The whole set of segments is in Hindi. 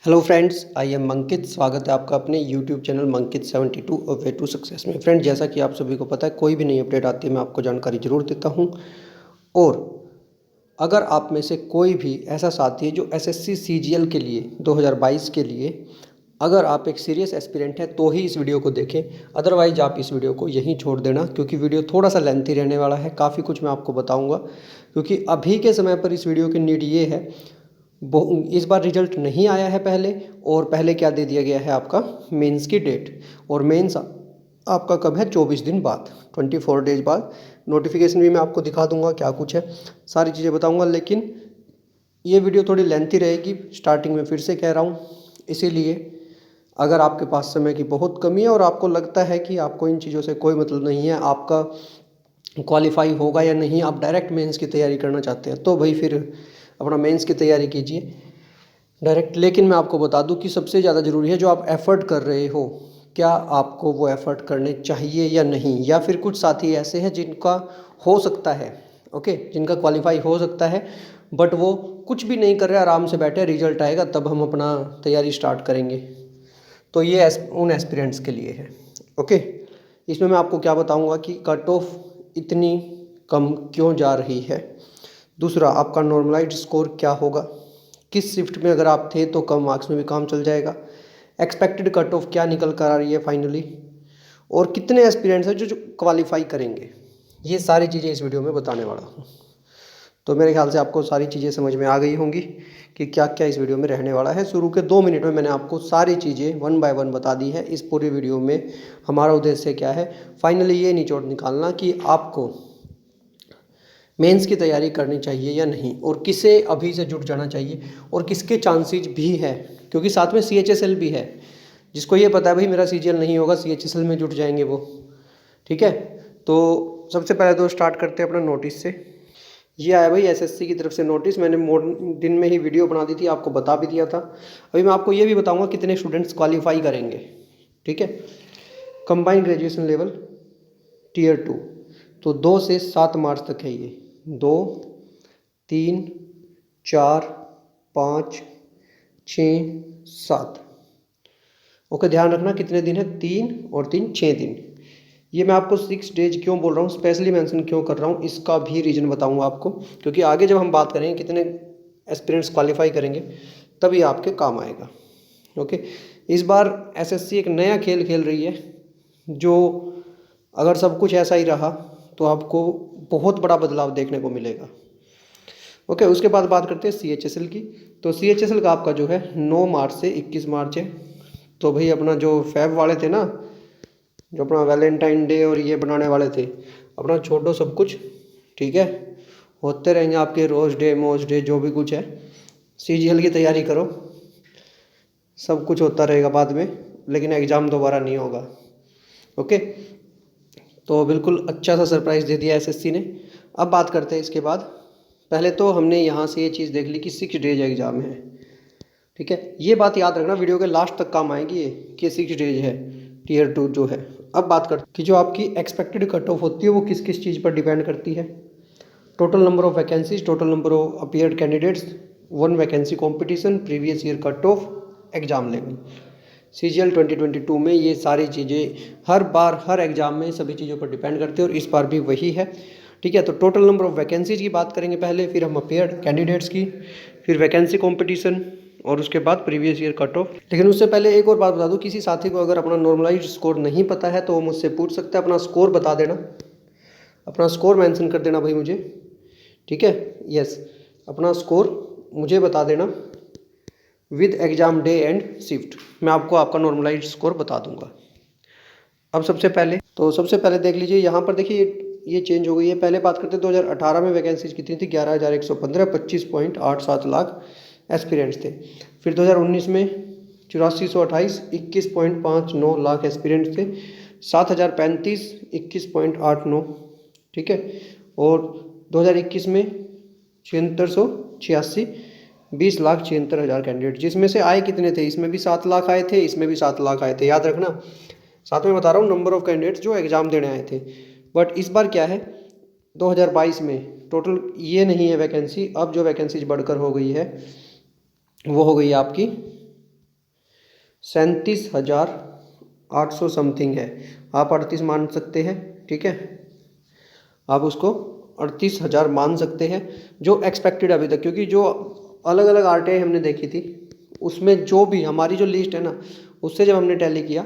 Hello friends, I am Mankit. स्वागत है आपका अपने YouTube channel Mankit 72 a way to success में। फ्रेंड्स, जैसा कि आप सभी को पता है, कोई भी नई अपडेट आती है मैं आपको जानकारी ज़रूर देता हूं। और अगर आप में से कोई भी ऐसा साथी है जो एसएससी सीजीएल के लिए 2022 के लिए अगर आप एक सीरियस एस्पिरेंट हैं तो ही इस वीडियो को देखें, अदरवाइज आप इस वीडियो को यहीं छोड़ देना, क्योंकि वीडियो थोड़ा सा लेंथी रहने वाला है। काफ़ी कुछ मैं आपको बताऊँगा, क्योंकि अभी के समय पर इस वीडियो की नीड ये है। इस बार रिजल्ट नहीं आया है पहले, और पहले क्या दे दिया गया है आपका मेंस की डेट। और मेंस आपका कब है? 24 दिन बाद, 24 डेज बाद। नोटिफिकेशन भी मैं आपको दिखा दूंगा क्या कुछ है, सारी चीज़ें बताऊंगा। लेकिन ये वीडियो थोड़ी लेंथी रहेगी, स्टार्टिंग में फिर से कह रहा हूँ। इसीलिए अगर आपके पास समय की बहुत कमी है और आपको लगता है कि आपको इन चीज़ों से कोई मतलब नहीं है, आपका क्वालिफाई होगा या नहीं, आप डायरेक्ट मेंस की तैयारी करना चाहते हैं, तो भाई फिर अपना मेंस की तैयारी कीजिए डायरेक्ट। लेकिन मैं आपको बता दूं कि सबसे ज़्यादा ज़रूरी है जो आप एफ़र्ट कर रहे हो, क्या आपको वो एफ़र्ट करने चाहिए या नहीं। या फिर कुछ साथी ऐसे हैं जिनका हो सकता है, ओके, जिनका क्वालिफाई हो सकता है, बट वो कुछ भी नहीं कर रहे, आराम से बैठे, रिजल्ट आएगा तब हम अपना तैयारी स्टार्ट करेंगे। तो ये उन एस्पिरेंट्स के लिए है, ओके। इसमें मैं आपको क्या बताऊंगा कि कट ऑफ इतनी कम क्यों जा रही है। दूसरा, आपका नॉर्मलाइज्ड स्कोर क्या होगा, किस शिफ्ट में अगर आप थे तो कम मार्क्स में भी काम चल जाएगा। एक्सपेक्टेड कट ऑफ क्या निकल कर आ रही है फाइनली, और कितने एस्पिरेंट्स हैं जो क्वालिफाई करेंगे। ये सारी चीज़ें इस वीडियो में बताने वाला हूँ। तो मेरे ख्याल से आपको सारी चीज़ें समझ में आ गई होंगी कि क्या क्या इस वीडियो में रहने वाला है। शुरू के 2 मिनट में मैंने आपको सारी चीज़ें वन बाय वन बता दी है। इस पूरी वीडियो में हमारा उद्देश्य क्या है, फाइनली ये निचोड़ निकालना कि आपको मेंस की तैयारी करनी चाहिए या नहीं, और किसे अभी से जुट जाना चाहिए, और किसके चांसेस भी है, क्योंकि साथ में सीएचएसएल भी है। जिसको ये पता है भाई मेरा सीजीएल नहीं होगा, सीएचएसएल में जुट जाएंगे वो, ठीक है। तो सबसे पहले तो स्टार्ट करते हैं अपना नोटिस से। ये आया भाई एसएससी की तरफ से नोटिस। मैंने दिन में ही वीडियो बना दी थी, आपको बता भी दिया था। अभी मैं आपको ये भी बताऊंगा कितने स्टूडेंट्स क्वालिफाई करेंगे, ठीक है। कंबाइंड ग्रेजुएशन लेवल टीयर 2, तो 2 से 7 मार्च तक है ये। 2, 3, 4, 5, 6, 7। ओके, ध्यान रखना कितने दिन है, 3 और 3 6 दिन। ये मैं आपको 6 डेज क्यों बोल रहा हूँ, स्पेशली मेंशन क्यों कर रहा हूँ, इसका भी रीज़न बताऊँगा आपको, क्योंकि आगे जब हम बात करेंगे कितने एस्पिरेंट्स क्वालिफाई करेंगे तभी आपके काम आएगा, ओके। इस बार एसएससी एक नया खेल खेल रही है, जो अगर सब कुछ ऐसा ही रहा तो आपको बहुत बड़ा बदलाव देखने को मिलेगा, ओके। उसके बाद बात करते हैं सीएचएसएल की। तो सीएचएसएल का आपका जो है 9 मार्च से 21 मार्च है। तो भाई अपना जो फैब वाले थे ना, जो अपना वैलेंटाइन डे और ये बनाने वाले थे, अपना छोड़ो सब कुछ, ठीक है। होते रहेंगे आपके रोज डे मोज डे जो भी कुछ है। सीजीएल की तैयारी करो, सब कुछ होता रहेगा बाद में, लेकिन एग्ज़ाम दोबारा नहीं होगा, ओके। तो बिल्कुल अच्छा सा सरप्राइज़ दे दिया एसएससी ने। अब बात करते हैं इसके बाद। पहले तो हमने यहाँ से ये चीज़ देख ली कि 6 डेज एग्ज़ाम है, ठीक है। ये बात याद रखना, वीडियो के लास्ट तक काम आएगी ये कि 6 डेज है टीयर 2 जो है। अब बात करते कि जो आपकी एक्सपेक्टेड कट ऑफ होती है वो किस किस चीज़ पर डिपेंड करती है। Total number of vacancies, total number of appeared candidates, 1 vacancy competition, previous year cut off, exam level. CGL 2022 में ये सारी चीज़ें हर बार हर एग्ज़ाम में सभी चीज़ों पर डिपेंड करती है, और इस बार भी वही है, ठीक है। तो टोटल नंबर ऑफ वैकेंसीज की बात करेंगे पहले, फिर हम अपीयर्ड कैंडिडेट्स की, फिर वैकेंसी कॉम्पिटिशन, और उसके बाद प्रीवियस ईयर कट ऑफ। लेकिन उससे पहले एक और बात बता दूं, किसी साथी को अगर अपना नॉर्मलाइज्ड स्कोर नहीं पता है तो वो मुझसे पूछ सकता है। अपना स्कोर बता देना, अपना स्कोर मेंशन कर देना भाई मुझे, ठीक है। यस, अपना स्कोर मुझे बता देना with exam day and shift, मैं आपको आपका नॉर्मलाइज्ड स्कोर बता दूंगा। अब सबसे पहले देख लीजिए, यहाँ पर देखिए ये चेंज हो गई है। पहले बात करते हैं 2018 में वैकेंसीज कितनी थी, 11,115, 25.87 लाख एस्पिरेंट्स थे। फिर 2019 में 8428, 21.59 लाख एस्पिरेंट्स थे। 7035, 21.89, ठीक है। और 2021 में 7686, 20,76,000 कैंडिडेट, जिसमें से आए कितने थे, इसमें भी 7 लाख आए थे, इसमें भी 7 लाख आए थे, याद रखना। साथ में बता रहा हूँ नंबर ऑफ कैंडिडेट्स जो एग्ज़ाम देने आए थे। बट इस बार क्या है, 2022 में टोटल ये नहीं है वैकेंसी। अब जो वैकेंसीज बढ़कर हो गई है वो हो गई है आपकी 37,800 समथिंग है। आप 38 मान सकते हैं, ठीक है, आप उसको 38,000 मान सकते हैं जो एक्सपेक्टेड अभी तक, क्योंकि जो अलग अलग RTI हमने देखी थी उसमें जो भी हमारी जो लिस्ट है ना, उससे जब हमने टैली किया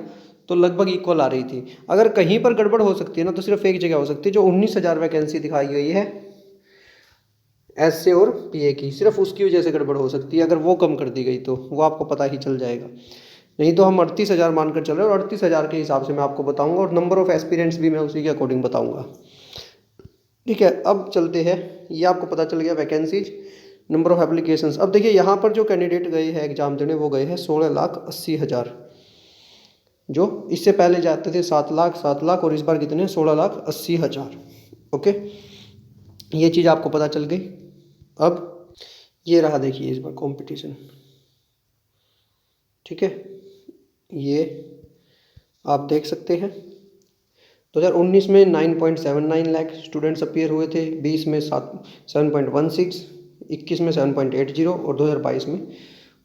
तो लगभग इक्वल आ रही थी। अगर कहीं पर गड़बड़ हो सकती है ना तो सिर्फ एक जगह हो सकती है, जो 19,000 वैकेंसी दिखाई गई है SA और PA की, सिर्फ उसकी वजह से गड़बड़ हो सकती है। अगर वो कम कर दी गई तो वो आपको पता ही चल जाएगा, नहीं तो हम 38,000 मानकर चल रहे हैं और 38,000 के हिसाब से मैं आपको बताऊंगा और नंबर ऑफ एस्पिरेंट्स भी मैं उसी के अकॉर्डिंग बताऊंगा, ठीक है। अब चलते हैं, ये आपको पता चल गया वैकेंसीज, नंबर ऑफ एप्लीकेशंस। अब देखिए यहाँ पर जो कैंडिडेट गए हैं एग्जाम देने वो गए हैं 16,80,000, जो इससे पहले जाते थे 7 लाख और इस बार कितने 16,80,000। ओके, ये चीज़ आपको पता चल गई। अब ये रहा देखिए इस बार कंपटीशन, ठीक है, ये आप देख सकते हैं 2019 में 9.79 लाख स्टूडेंट्स अपीयर हुए थे, 20 में 7.16, 21 में 7.80 और 2022 में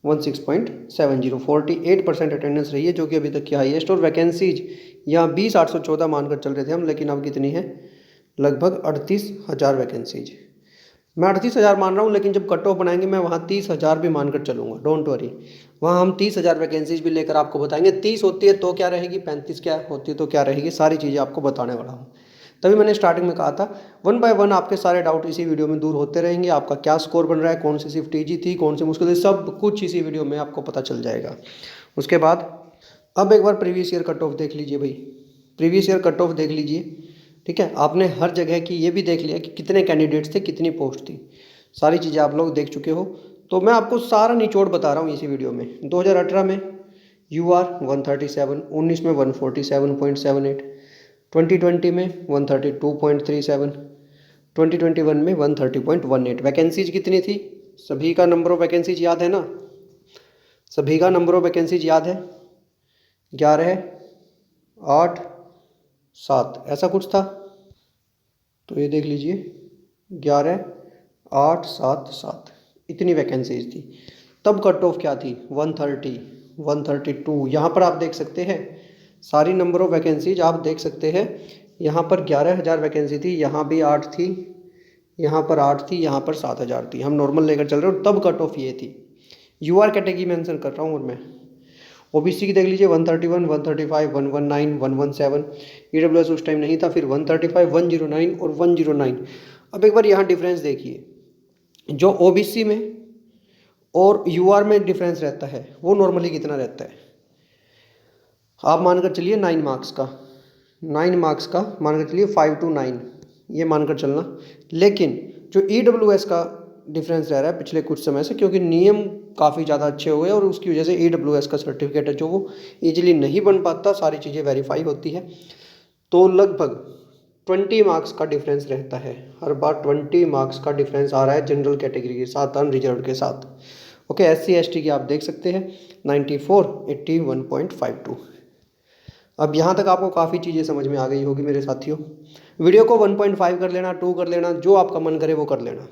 16.70, 48% अटेंडेंस रही है, जो कि अभी तक की हाईएस्ट। और वैकेंसीज यहाँ 20,814 मानकर चल रहे थे हम, लेकिन अब कितनी है, लगभग 38,000 वैकेंसीज। मैं 38,000 मान रहा हूँ, लेकिन जब कट ऑफ बनाएंगे मैं वहाँ 30,000 भी मानकर चलूँगा, डोंट वरी। वहाँ हम 30,000 वैकेंसीज भी लेकर आपको बताएंगे। 30 होती है तो क्या रहेगी, 35 क्या होती है तो क्या रहेगी, सारी चीज़ें आपको बताने वाला हूँ। तभी मैंने स्टार्टिंग में कहा था 1 बाय 1 आपके सारे डाउट इसी वीडियो में दूर होते रहेंगे। आपका क्या स्कोर बन रहा है, कौन सी शिफ्ट ईजी थी, कौन सी मुश्किल थी, सब कुछ इसी वीडियो में आपको पता चल जाएगा। उसके बाद अब एक बार प्रीवियस ईयर कट ऑफ देख लीजिए भाई, प्रीवियस ईयर कट ऑफ देख लीजिए, ठीक है। आपने हर जगह की ये भी देख लिया कि कितने कैंडिडेट्स थे, कितनी पोस्ट थी, सारी चीज़ें आप लोग देख चुके हो। तो मैं आपको सारा निचोड़ बता रहा हूँ इसी वीडियो में। 2018 में UR 137, 19 में 147.78, 2020 में 132.37, 2021 में 130.18। वैकेंसीज कितनी थी, सभी का नंबर ऑफ वैकेंसीज याद है ना, सभी का नंबर ऑफ वैकेंसीज याद है, 11, 8, 7 ऐसा कुछ था। तो ये देख लीजिए 11, 8, 7, 7 इतनी वैकेंसीज थी। तब कट ऑफ क्या थी, 130, 132। यहाँ पर आप देख सकते हैं सारी नंबर ऑफ वैकेंसीज आप देख सकते हैं। यहाँ पर 11,000 वैकेंसी थी, यहाँ भी 8 थी, यहाँ पर 8 थी, यहाँ पर 7,000 थी। हम नॉर्मल लेकर चल रहे हो, तब कट ऑफ ये थी। UR कैटेगरी मेंशन कर रहा हूँ और मैं OBC की देख लीजिए 131, 135, 119, 117। EWS उस टाइम नहीं था, फिर 135, 109 और 109। अब एक बार यहाँ डिफरेंस देखिए, जो OBC में और UR में डिफरेंस रहता है वो नॉर्मली कितना रहता है, आप मानकर चलिए 9 मार्क्स का, 9 मार्क्स का मानकर चलिए 5 to 9, ये मानकर चलना। लेकिन जो EWS का डिफरेंस रह रहा है पिछले कुछ समय से, क्योंकि नियम काफ़ी ज़्यादा अच्छे हो गए और उसकी वजह से EWS का सर्टिफिकेट है जो वो ईजिली नहीं बन पाता, सारी चीज़ें वेरीफाई होती है। तो लगभग 20 मार्क्स का डिफरेंस रहता है, हर बार 20 मार्क्स का डिफरेंस आ रहा है जनरल कैटेगरी के साथ, अनरिजर्व के साथ। ओके, SC ST की आप देख सकते हैं 94, 81.52। अब यहाँ तक आपको काफ़ी चीज़ें समझ में आ गई होगी मेरे साथियों। वीडियो को 1.5 कर लेना, 2 कर लेना, जो आपका मन करे वो कर लेना।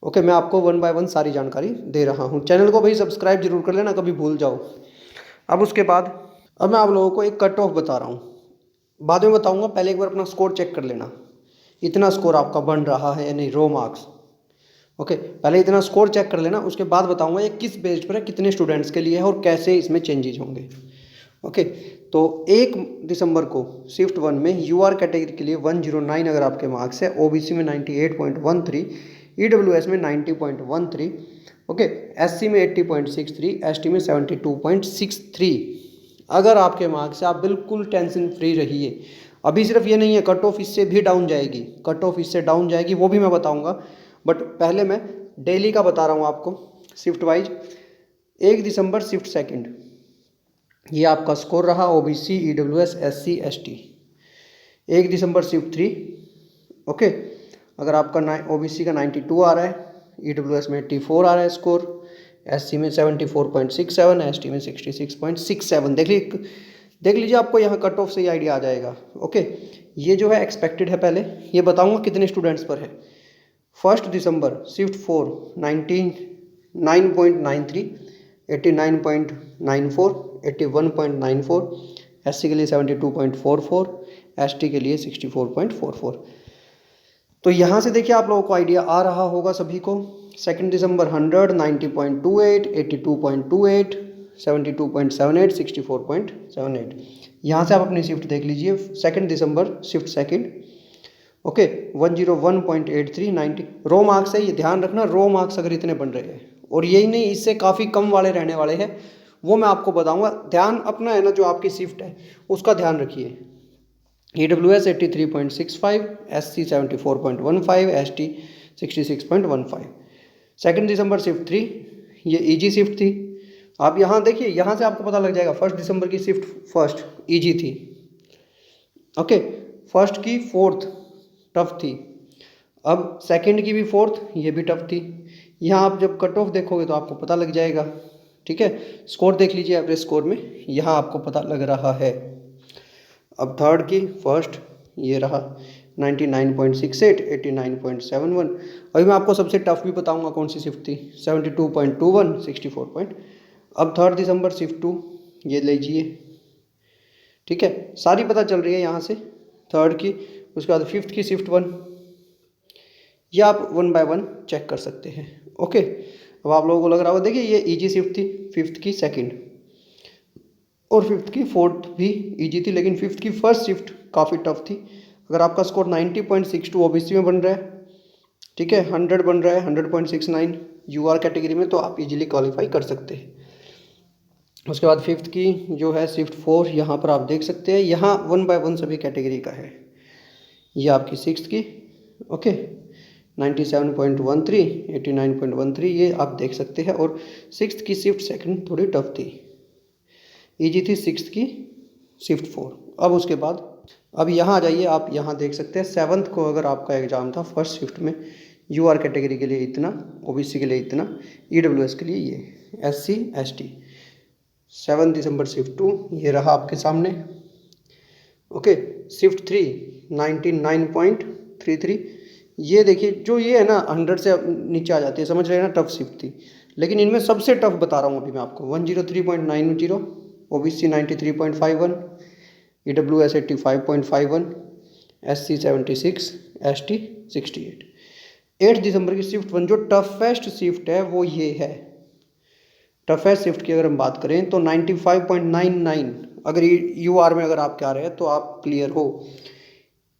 ओके, मैं आपको 1 बाय 1 सारी जानकारी दे रहा हूँ। चैनल को भाई सब्सक्राइब जरूर कर लेना, कभी भूल जाओ। अब उसके बाद अब मैं आप लोगों को एक कट ऑफ बता रहा हूँ, बाद में बताऊँगा, पहले एक बार अपना स्कोर चेक कर लेना, इतना स्कोर आपका बन रहा है या नहीं, रो मार्क्स। ओके, पहले इतना स्कोर चेक कर लेना, उसके बाद बताऊँगा ये किस बेस पर है, कितने स्टूडेंट्स के लिए है और कैसे इसमें चेंजेज होंगे। ओके, तो 1 दिसंबर को शिफ्ट 1 में UR कैटेगरी के लिए 109 अगर आपके मार्क्स है, OBC में 98.13, EWS में 90.13, ओके, SC में 80.63, ST में 72.63। अगर आपके मार्क्स है, आप बिल्कुल टेंशन फ्री रहिए। अभी सिर्फ ये नहीं है, कट ऑफ इससे भी डाउन जाएगी, कट ऑफ इससे डाउन जाएगी, वो भी मैं बताऊंगा। बट पहले मैं डेली का बता रहा हूँ आपको शिफ्ट वाइज। 1 दिसंबर शिफ्ट 2, ये आपका स्कोर रहा OBC, EWS, SC, ST। 1 दिसंबर शिफ्ट 3, ओके, अगर आपका OBC का 92 आ रहा है, EWS में 84 आ रहा है स्कोर, SC में 74.67, ST में 66.67। देख लीजिए, आपको यहाँ कट ऑफ से ही आइडिया आ जाएगा। ओके, ये जो है एक्सपेक्टेड है, पहले ये बताऊँगा कितने स्टूडेंट्स पर है। 1 दिसंबर शिफ्ट 4 9.93, 89.94, 81.94, SC के लिए 72.44, ST के लिए 64.44। तो यहाँ से देखिए आप लोगों को आइडिया आ रहा होगा सभी को। 2 दिसंबर 100, 90.28, 82.28, 72.78, 64.78। यहाँ से आप अपनी शिफ्ट देख लीजिए। 2 दिसंबर शिफ्ट सेकंड, ओके, 101.83, 90 रो मार्क्स है, ये ध्यान रखना। रो मार्क्स अगर इतने बन रहे हैं, और यही नहीं, इससे काफ़ी कम वाले रहने वाले हैं, वो मैं आपको बताऊंगा। ध्यान अपना है ना, जो आपकी शिफ्ट है उसका ध्यान रखिए। EWS 83.65, SC 74.15, ST 66.15। 2 दिसंबर शिफ्ट 3, ये ईजी शिफ्ट थी। आप यहाँ देखिए, यहाँ से आपको पता लग जाएगा। 1 दिसंबर की शिफ्ट फर्स्ट ईजी थी, ओके। फर्स्ट की फोर्थ टफ थी, अब सेकंड की भी फोर्थ, ये भी टफ थी। यहाँ आप जब कट ऑफ देखोगे तो आपको पता लग जाएगा, ठीक है। स्कोर देख लीजिए एवरेज स्कोर में, यहाँ आपको पता लग रहा है। अब थर्ड की फर्स्ट ये रहा 99.68, 89.71। अभी मैं आपको सबसे टफ भी बताऊंगा कौन सी शिफ्ट थी, 72.21, 64 अब 3 दिसंबर शिफ्ट 2 ये लीजिए, ठीक है। सारी पता चल रही है यहाँ से थर्ड की। उसके बाद फिफ्थ की शिफ्ट 1, ये आप 1 बाय 1 चेक कर सकते हैं, ओके। अब आप लोगों को लग रहा होगा, देखिए ये इजी शिफ्ट थी, फिफ्थ की सेकंड और फिफ्थ की फोर्थ भी इजी थी, लेकिन फिफ्थ की फर्स्ट शिफ्ट काफ़ी टफ थी। अगर आपका स्कोर 90.62 ओबीसी में बन रहा है, ठीक है, 100 बन रहा है, 100.69 यूआर कैटेगरी में, तो आप इजीली क्वालिफाई कर सकते हैं। उसके बाद फिफ्थ की जो है शिफ्ट 4, यहाँ पर आप देख सकते हैं, यहाँ 1 बाय 1 सभी कैटेगरी का है। ये आपकी सिक्स्थ की, ओके, 97.13, 89.13, ये आप देख सकते हैं। और सिक्स्थ की शिफ्ट सेकंड थोड़ी टफ थी, इजी थी सिक्स्थ की शिफ्ट 4। अब उसके बाद अब यहाँ आ जाइए, आप यहाँ देख सकते हैं 7th को अगर आपका एग्ज़ाम था फर्स्ट शिफ्ट में, यूआर कैटेगरी के लिए इतना, ओबीसी के लिए इतना, ईडब्ल्यूएस के लिए ये, एससी एसटी। 7 दिसंबर शिफ्ट 2 ये रहा आपके सामने, ओके। शिफ्ट 3 99.33, ये देखिए, जो ये है ना 100 से नीचे आ जाती है, समझ रहे हैं ना, टफ शिफ्ट थी। लेकिन इनमें सबसे टफ बता रहा हूँ अभी मैं आपको, 103.90, ओबीसी 93.51, EWS 85.51, SC 76, ST 68। 8 दिसंबर की शिफ्ट 1 जो टफेस्ट शिफ्ट है वो ये है। टफेस्ट शिफ्ट की अगर हम बात करें तो 95.99, अगर यूआर में अगर आप क्या रहे हैं तो आप क्लियर हो।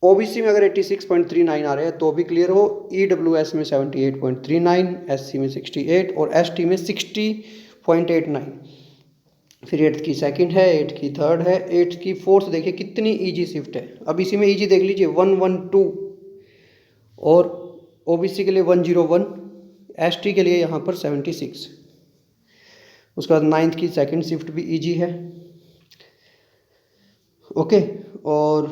ओबीसी में अगर 86.39 आ रहे हैं तो भी क्लियर हो। EWS में 78.39, SC में 68 और ST में 60.89। फिर 8th की सेकंड है, 8th की थर्ड है, 8th की फोर्थ। देखिए कितनी इजी शिफ्ट है। अब इसी में इजी देख लीजिए 112 और ओबीसी के लिए 101, ST के लिए यहाँ पर 76। उसके बाद 9th की सेकंड शिफ्ट भी इजी है, ओके। और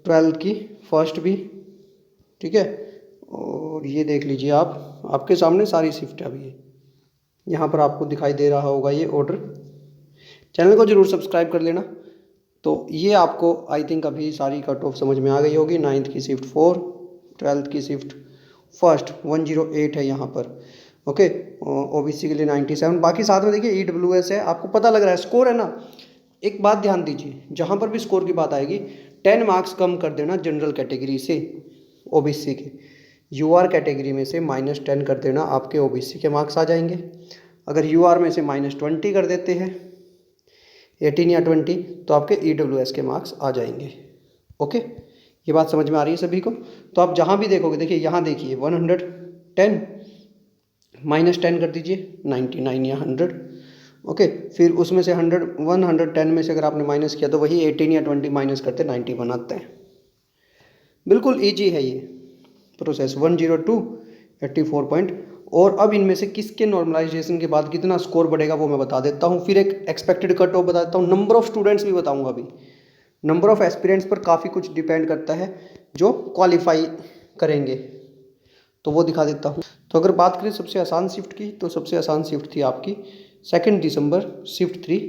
12th की फर्स्ट भी, ठीक है। और ये देख लीजिए आप, आपके सामने सारी शिफ्ट है। अभी यहाँ पर आपको दिखाई दे रहा होगा ये ऑर्डर। चैनल को जरूर सब्सक्राइब कर लेना। तो ये आपको आई थिंक अभी सारी कट ऑफ समझ में आ गई होगी। 9th की शिफ्ट 4, 12th की शिफ्ट फर्स्ट 108 है यहाँ पर, ओके। ओबीसी के लिए 97। बाकी साथ में देखिए EWS है, आपको पता लग रहा है स्कोर है ना। एक बात ध्यान दीजिए, जहाँ पर भी स्कोर की बात आएगी 10 मार्क्स कम कर देना जनरल कैटेगरी से ओबीसी के, यूआर कैटेगरी में से -10 कर देना, आपके ओबीसी के मार्क्स आ जाएंगे। अगर यूआर में से -20 कर देते हैं, 18 या 20, तो आपके EWS के मार्क्स आ जाएंगे, ओके। ये बात समझ में आ रही है सभी को। तो आप जहाँ भी देखोगे, देखिए यहाँ देखिए 110 -10 कर दीजिए, 99 या 100, ओके। फिर उसमें से 110 में से अगर आपने माइनस किया तो वही 18 या 20 माइनस करते 90 बनाते हैं। बिल्कुल ईजी है ये प्रोसेस। 102, 84 पॉइंट। और अब इनमें से किसके नॉर्मलाइजेशन के बाद कितना स्कोर बढ़ेगा वो मैं बता देता हूँ। फिर एक एक्सपेक्टेड कट ऑफ बता देता हूँ, नंबर ऑफ स्टूडेंट्स भी बताऊँगा। अभी नंबर ऑफ एस्पिरेंट्स पर काफ़ी कुछ डिपेंड करता है जो क्वालिफाई करेंगे, तो वो दिखा देता हूँ। तो अगर बात करें सबसे आसान शिफ्ट की, तो सबसे आसान शिफ्ट थी आपकी 2 दिसंबर शिफ्ट 3।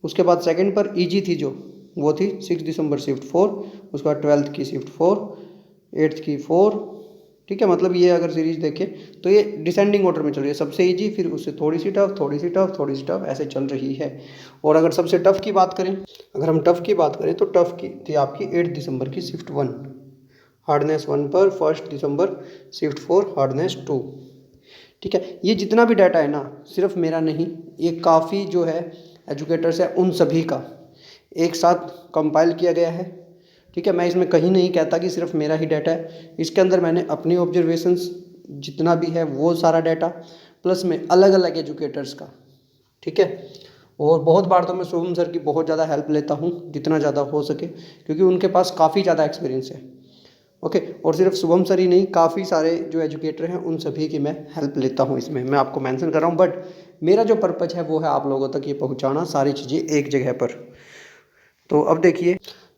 उसके बाद सेकंड पर इजी थी जो, वो थी 6 दिसंबर शिफ्ट 4। उसके बाद 12th की शिफ्ट 4, 8th की 4, ठीक है, मतलब ये अगर सीरीज देखें तो ये डिसेंडिंग ऑर्डर में चल रही है, सबसे इजी, फिर उससे थोड़ी सी टफ, थोड़ी सी टफ, थोड़ी सी टफ, ऐसे चल रही है। और अगर सबसे टफ की बात करें, अगर हम टफ की बात करें तो टफ की थी आपकी 8 दिसंबर की शिफ्ट 1 हार्डनेस 1 पर, 1 दिसंबर शिफ्ट 4 हार्डनेस 2। ठीक है, ये जितना भी डाटा है ना, सिर्फ मेरा नहीं, ये काफ़ी जो है एजुकेटर्स है उन सभी का एक साथ कंपाइल किया गया है। ठीक है, मैं इसमें कहीं नहीं कहता कि सिर्फ मेरा ही डाटा है, इसके अंदर मैंने अपनी ऑब्जर्वेशंस जितना भी है वो सारा डाटा, प्लस में अलग अलग एजुकेटर्स का। ठीक है, और बहुत बार तो मैं शुभम सर की बहुत ज़्यादा हेल्प लेता हूँ जितना ज़्यादा हो सके, क्योंकि उनके पास काफ़ी ज़्यादा एक्सपीरियंस है। ओके, और सिर्फ शुभम सर ही नहीं, काफ़ी सारे जो एजुकेटर हैं उन सभी की मैं हेल्प लेता हूँ, इसमें मैं आपको मेंशन कर रहा हूँ। बट मेरा जो पर्पज़ है वो है आप लोगों तक ये पहुँचाना सारी चीज़ें एक जगह पर। तो अब देखिए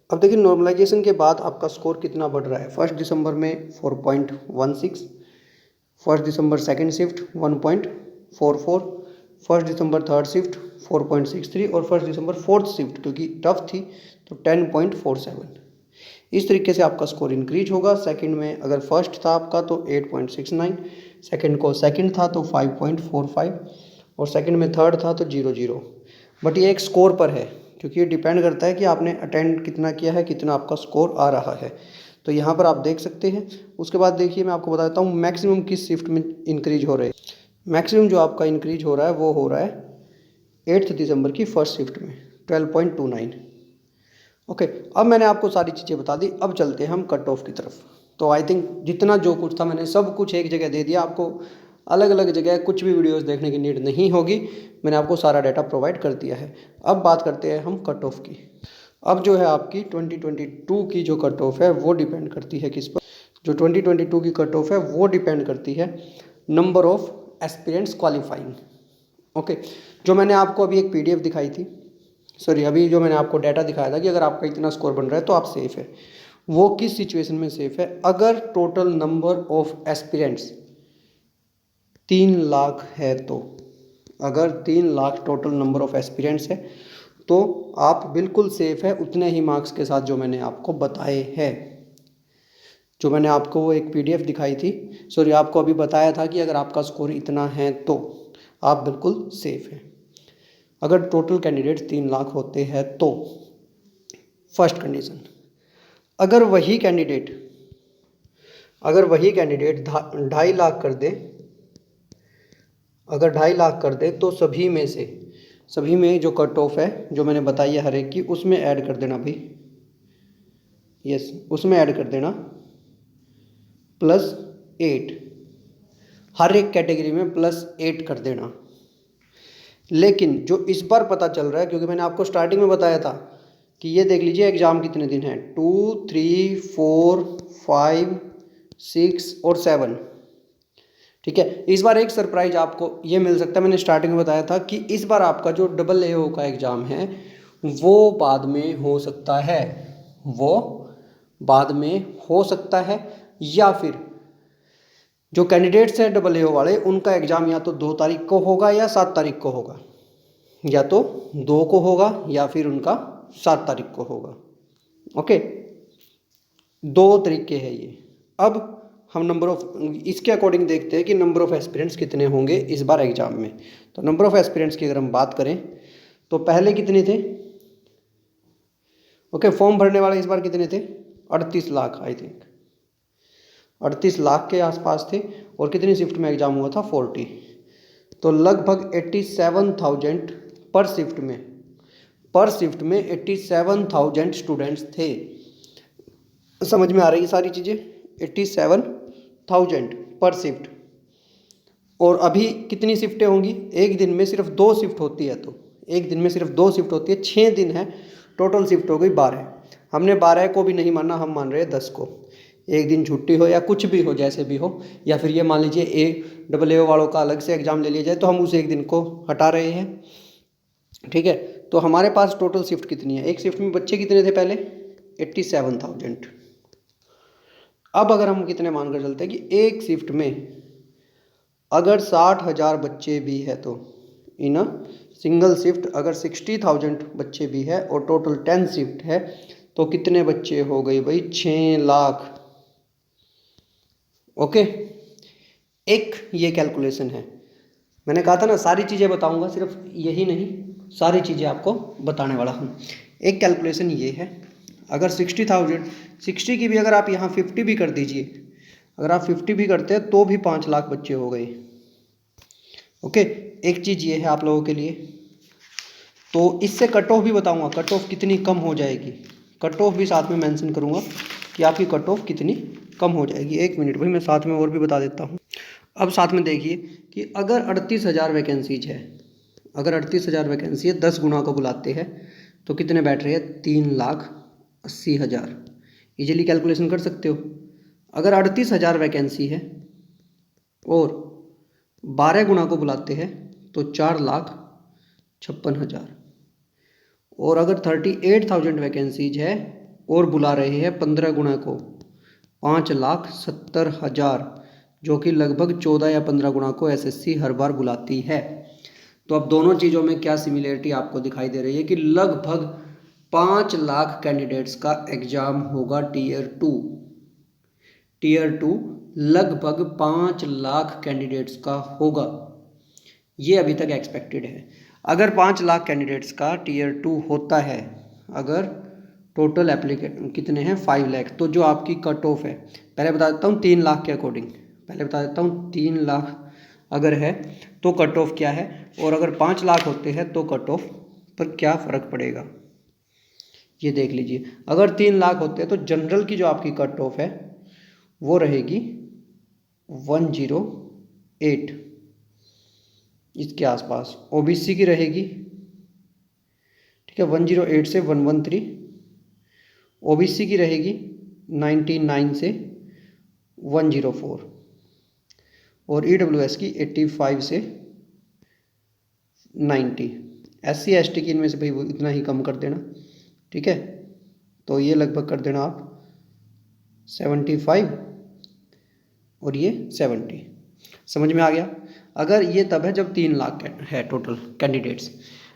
नॉर्मलाइजेशन के बाद आपका स्कोर कितना बढ़ रहा है। 1 दिसंबर में 4.16, 1 दिसंबर सेकेंड शिफ्ट 1.44, 1 दिसंबर थर्ड शिफ्ट 4.63 और 1 दिसंबर फोर्थ शिफ्ट क्योंकि टफ थी तो 10.47। इस तरीके से आपका स्कोर इंक्रीज होगा। सेकंड में अगर फर्स्ट था आपका तो 8.69, सेकंड को सेकंड था तो 5.45 और सेकंड में थर्ड था तो 0.0। बट ये एक स्कोर पर है क्योंकि ये डिपेंड करता है कि आपने अटेंड कितना किया है, कितना आपका स्कोर आ रहा है। तो यहाँ पर आप देख सकते हैं। उसके बाद देखिए मैं आपको बता देता हूँ मैक्सिमम किस शिफ्ट में इंक्रीज हो रहे हैं। मैक्सिमम जो आपका इंक्रीज हो रहा है वो हो रहा है 8 दिसंबर की फर्स्ट शिफ्ट में 12.29। ओके, अब मैंने आपको सारी चीज़ें बता दी, अब चलते हैं हम कट ऑफ की तरफ। तो आई थिंक जितना जो कुछ था मैंने सब कुछ एक जगह दे दिया आपको, अलग अलग जगह कुछ भी वीडियोस देखने की नीड नहीं होगी, मैंने आपको सारा डाटा प्रोवाइड कर दिया है। अब बात करते हैं हम कट ऑफ की। अब जो है आपकी 2022 की जो कट ऑफ है वो डिपेंड करती है किस पर। जो 2022 की कट ऑफ है वो डिपेंड करती है number of aspirants qualifying. Okay, जो मैंने आपको अभी एक PDF दिखाई थी, सॉरी अभी जो मैंने आपको डाटा दिखाया था कि अगर आपका इतना स्कोर बन रहा है तो आप सेफ़ है, वो किस सिचुएशन में सेफ़ है। अगर total number of aspirants 3 lakh है तो, अगर 3 lakh total number of aspirants है तो आप बिल्कुल सेफ़ है उतने ही मार्क्स के साथ जो मैंने आपको बताए हैं। जो मैंने आपको वो एक PDF दिखाई थी, सॉरी आपको अभी बताया था कि अगर आपका स्कोर इतना है तो आप बिल्कुल सेफ़ हैं। अगर टोटल कैंडिडेट 3 लाख होते हैं तो फर्स्ट कंडीशन, अगर वही कैंडिडेट 2.5 लाख कर दे, अगर 2.5 लाख कर दे तो सभी में जो कट ऑफ है जो मैंने बताई है हर एक की, उसमें ऐड कर देना भाई, यस उसमें ऐड कर देना +8, हर एक कैटेगरी में +8 कर देना। लेकिन जो इस बार पता चल रहा है, क्योंकि मैंने आपको स्टार्टिंग में बताया था कि ये देख लीजिए एग्ज़ाम कितने दिन हैं, 2, 3, 4, 5, 6 और 7। ठीक है, इस बार एक सरप्राइज आपको ये मिल सकता है। मैंने स्टार्टिंग में बताया था कि इस बार आपका जो AAO का एग्ज़ाम है वो बाद में हो सकता है, वो बाद में हो सकता है, या फिर जो कैंडिडेट्स हैं AAO वाले उनका एग्ज़ाम या तो 2 तारीख को होगा या 7 तारीख को होगा, या तो 2 को होगा या फिर उनका 7 तारीख को होगा। ओके, 2 तरीके हैं ये। अब हम नंबर ऑफ इसके अकॉर्डिंग देखते हैं कि नंबर ऑफ एस्पिरेंट्स कितने होंगे इस बार एग्ज़ाम में। तो नंबर ऑफ एस्पिरेंट्स की अगर हम बात करें तो पहले कितने थे, ओके फॉर्म भरने वाले इस बार कितने थे, 38 लाख आई थिंक, 38 लाख के आसपास थे। और कितनी शिफ्ट में एग्ज़ाम हुआ था, 40। तो लगभग 87,000 पर शिफ्ट में 87,000 स्टूडेंट्स थे। समझ में आ रही है सारी चीज़ें, 87,000 पर शिफ्ट। और अभी कितनी शिफ्टें होंगी, एक दिन में सिर्फ 2 शिफ्ट होती है, तो एक दिन में सिर्फ 2 शिफ्ट होती है, 6 दिन है, टोटल शिफ्ट हो गई 12। हमने 12 को भी नहीं माना, हम मान रहे हैं 10 को। एक दिन छुट्टी हो या कुछ भी हो, जैसे भी हो, या फिर ये मान लीजिए AAO वालों का अलग से एग्ज़ाम ले लिया जाए तो हम उस एक दिन को हटा रहे हैं। ठीक है, तो हमारे पास टोटल शिफ्ट कितनी है, एक शिफ्ट में बच्चे कितने थे पहले, 87,000। अब अगर हम कितने मानकर चलते हैं कि एक शिफ्ट में अगर 60,000 बच्चे भी है तो इन अ सिंगल शिफ्ट अगर 60,000 बच्चे भी है और टोटल 10 शिफ्ट है तो कितने बच्चे हो गए भाई, 6 लाख। ओके, एक ये कैलकुलेशन है। मैंने कहा था ना सारी चीज़ें बताऊंगा, सिर्फ यही नहीं सारी चीज़ें आपको बताने वाला हूँ। एक कैलकुलेशन ये है, अगर 60,000 60 की भी अगर आप यहाँ 50 भी कर दीजिए, अगर आप 50 भी करते हैं तो भी 5 लाख बच्चे हो गए। ओके, एक चीज़ ये है आप लोगों के लिए। तो इससे कट ऑफ भी बताऊंगा, कट ऑफ कितनी कम हो जाएगी, कट ऑफ भी साथ में मेंशन करूंगा कि आपकी कट ऑफ कितनी कम हो जाएगी। एक मिनट भाई, मैं साथ में और भी बता देता हूँ। अब साथ में देखिए कि अगर 38,000 वैकेंसीज है, अगर 38,000 वैकेंसी है, 10 गुना को बुलाते हैं तो कितने बैठ रहे हैं, 3,80,000। इजीली कैलकुलेशन कर सकते हो। अगर 38,000 वैकेंसी है और 12 गुना को बुलाते हैं तो 4,56,000। और अगर 38,000 वैकेंसीज है और बुला रहे हैं 15 गुना को, 5,70,000, जो कि लगभग 14 या 15 गुना को एसएससी हर बार बुलाती है। तो अब दोनों चीज़ों में क्या सिमिलरिटी आपको दिखाई दे रही है कि लगभग 5 लाख कैंडिडेट्स का एग्जाम होगा टीयर टू लगभग 5 लाख कैंडिडेट्स का होगा, ये अभी तक एक्सपेक्टेड है। अगर 5 लाख कैंडिडेट्स का टीयर 2 होता है, अगर टोटल एप्लीकेट कितने हैं 5 लाख, तो जो आपकी कट ऑफ है, पहले बता देता हूँ 3 लाख के अकॉर्डिंग, पहले बता देता हूँ 3 लाख अगर है तो कट ऑफ क्या है, और अगर 5 लाख होते हैं तो कट ऑफ पर क्या फ़र्क पड़ेगा ये देख लीजिए। अगर 3 लाख होते हैं तो जनरल की जो आपकी कट ऑफ है वो रहेगी 108 इसके आसपास, ओबीसी की रहेगी, ठीक है, 108 से 113, ओबीसी की रहेगी 99 से 104, और ईडब्ल्यूएस की 85 से 90। एससी एसटी की इनमें से भाई वो इतना ही कम कर देना, ठीक है, तो ये लगभग कर देना आप 75 और ये 70। समझ में आ गया। अगर ये तब है जब 3 लाख है टोटल कैंडिडेट्स,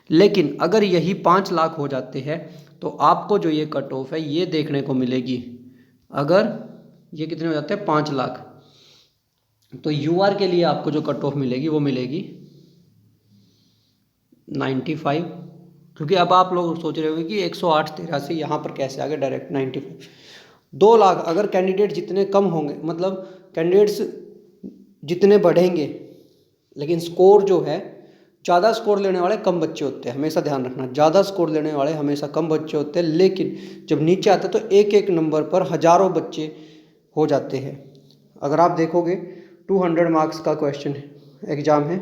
लेकिन अगर यही 5 लाख हो जाते हैं तो आपको जो ये कट ऑफ है ये देखने को मिलेगी। अगर ये कितने हो जाते हैं 5 लाख, तो यूआर के लिए आपको जो कट ऑफ मिलेगी वो मिलेगी 95, क्योंकि अब आप लोग सोच रहे होंगे कि 108 से यहाँ पर कैसे आ गए डायरेक्ट 95। 2 लाख अगर कैंडिडेट जितने कम होंगे, मतलब कैंडिडेट्स जितने बढ़ेंगे, लेकिन स्कोर जो है, ज़्यादा स्कोर लेने वाले कम बच्चे होते हैं, हमेशा ध्यान रखना, ज़्यादा स्कोर लेने वाले हमेशा कम बच्चे होते हैं, लेकिन जब नीचे आते हैं तो एक एक नंबर पर हज़ारों बच्चे हो जाते हैं। अगर आप देखोगे 200 मार्क्स का क्वेश्चन एग्ज़ाम है,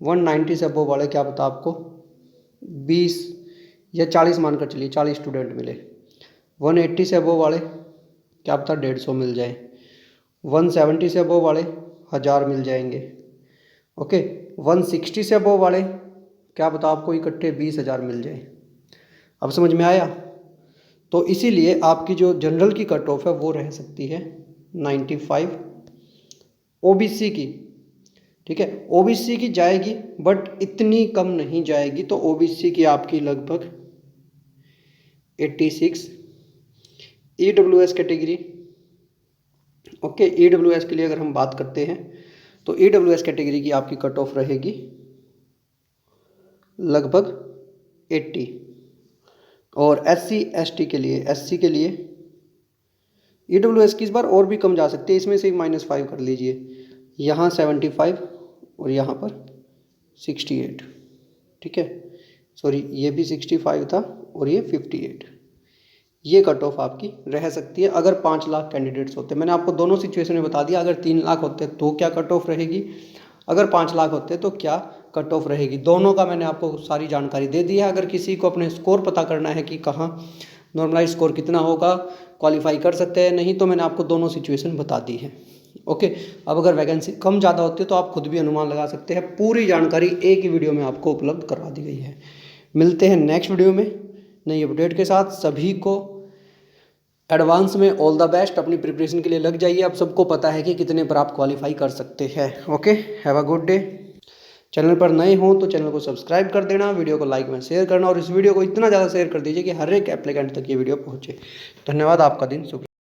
190 से अबव वाले क्या पता आपको 20 या 40 मानकर चलिए 40 स्टूडेंट मिले, 180 से अबव वाले क्या पता 150 मिल जाए, 170 से अबव वाले 1000 मिल जाएंगे, ओके, 160 से अबव वाले क्या पता आपको इकट्ठे 20,000 मिल जाए। अब समझ में आया। तो इसीलिए आपकी जो जनरल की कट ऑफ है वो रह सकती है 95, ओबीसी की, ठीक है, ओबीसी की जाएगी बट इतनी कम नहीं जाएगी, तो ओबीसी की आपकी लगभग 86। ईडब्ल्यूएस कैटेगरी, ओके, ईडब्ल्यूएस के लिए अगर हम बात करते हैं तो ईडब्ल्यूएस कैटेगरी की आपकी कट ऑफ रहेगी लगभग 80, और एससी एसटी के लिए, एससी के लिए ईडब्ल्यूएस की इस बार और भी कम जा सकती है, इसमें से -5 कर लीजिए, यहाँ 75 और यहाँ पर 68, ठीक है, सॉरी ये भी 65 था और ये 58, ये कट ऑफ आपकी रह सकती है अगर 5 लाख कैंडिडेट्स होते हैं। मैंने आपको दोनों सिचुएशन में बता दिया, अगर 3 लाख होते हैं तो क्या कट ऑफ रहेगी, अगर 5 लाख होते हैं तो क्या कट ऑफ रहेगी, दोनों का मैंने आपको सारी जानकारी दे दी है। अगर किसी को अपने स्कोर पता करना है कि कहाँ नॉर्मलाइज स्कोर कितना होगा, क्वालिफाई कर सकते हैं नहीं, तो मैंने आपको दोनों सिचुएशन बता दी है, ओके। अब अगर वैकेंसी कम ज़्यादा होती है तो आप खुद भी अनुमान लगा सकते हैं, पूरी जानकारी एक ही वीडियो में आपको उपलब्ध करवा दी गई है। मिलते हैं नेक्स्ट वीडियो में नई अपडेट के साथ। सभी को एडवांस में ऑल द बेस्ट, अपनी प्रिपरेशन के लिए लग जाइए। अब सबको पता है कि कितने पर आप क्वालिफाई कर सकते हैं, okay. Have a good day. Channel पर नए हों तो चैनल को सब्सक्राइब कर देना, वीडियो को लाइक में शेयर करना, और इस वीडियो को इतना ज़्यादा शेयर कर दीजिए कि हर एक एप्लीकेंट तक ये वीडियो पहुँचे। धन्यवाद, आपका दिन शुभ।